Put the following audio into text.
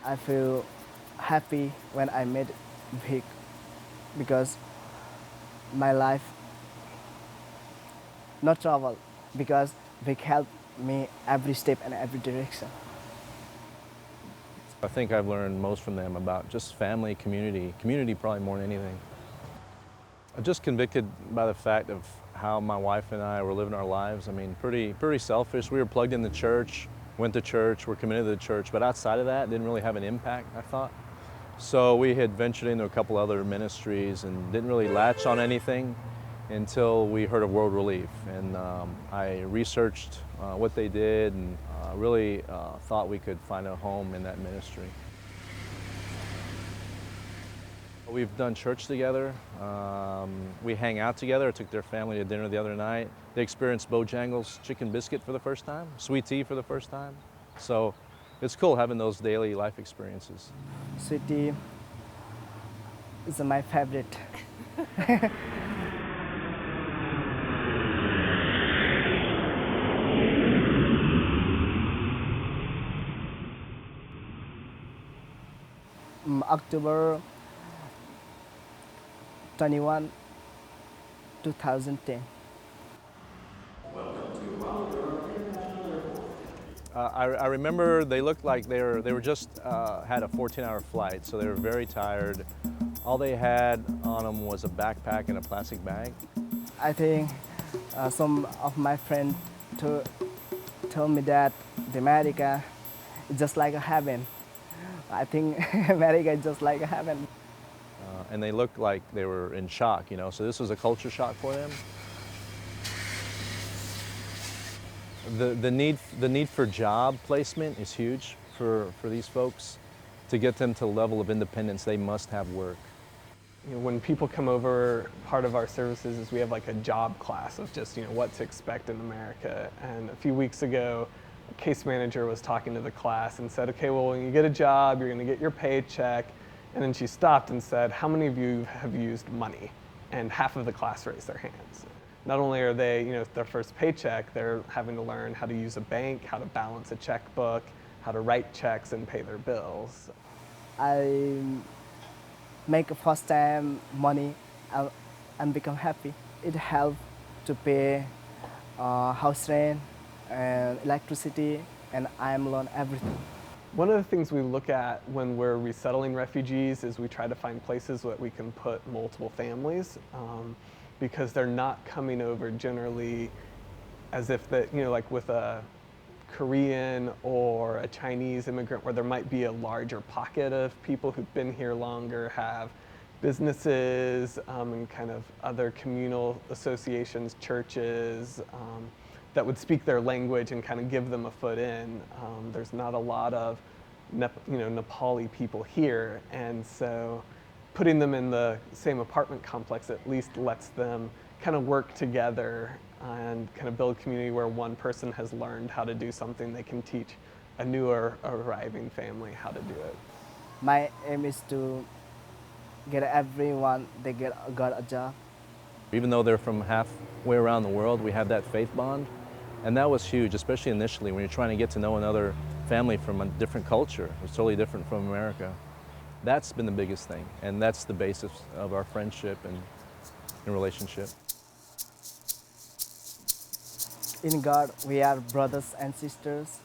I feel happy when I met Vic because my life not trouble because Vic helped me every step and every direction. I think I've learned most from them about just family, community probably more than anything. I'm just convicted by the fact of how my wife and I were living our lives. I mean, pretty selfish. We were plugged in the church, went to church, were committed to the church, but outside of that, didn't really have an impact, I thought. So we had ventured into a couple other ministries and didn't really latch on anything until we heard of World Relief. And I researched what they did and really thought we could find a home in that ministry. We've done church together. We hang out together. I took their family to dinner the other night. They experienced Bojangles chicken biscuit for the first time, sweet tea for the first time. So it's cool having those daily life experiences. Sweet tea is my favorite. October 21, 2010. I remember they looked like they were just had a 14-hour flight, so they were very tired. All they had on them was a backpack and a plastic bag. I think some of my friends told me that the America is just like a heaven. I think America is just like a heaven. And they looked like they were in shock, you know, so this was a culture shock for them. The need for job placement is huge for these folks. To get them to the level of independence, they must have work. You know, when people come over, part of our services is we have like a job class of just, what to expect in America. And a few weeks ago, a case manager was talking to the class and said, okay, well, when you get a job, you're gonna get your paycheck. And then she stopped and said, how many of you have used money? And half of the class raised their hands. Not only are they, their first paycheck, they're having to learn how to use a bank, how to balance a checkbook, how to write checks and pay their bills. I make a first time money and become happy. It helps to pay house rent and electricity and IM loan, everything. One of the things we look at when we're resettling refugees is we try to find places that we can put multiple families because they're not coming over generally as if that, like with a Korean or a Chinese immigrant where there might be a larger pocket of people who've been here longer, have businesses and kind of other communal associations, churches, that would speak their language and kind of give them a foot in. There's not a lot of Nepali people here, and so putting them in the same apartment complex at least lets them kind of work together and kind of build community where one person has learned how to do something, they can teach a newer arriving family how to do it. My aim is to get everyone, got a job. Even though they're from halfway around the world, we have that faith bond. And that was huge, especially initially when you're trying to get to know another family from a different culture. It's totally different from America. That's been the biggest thing, and that's the basis of our friendship and relationship. In God, we are brothers and sisters.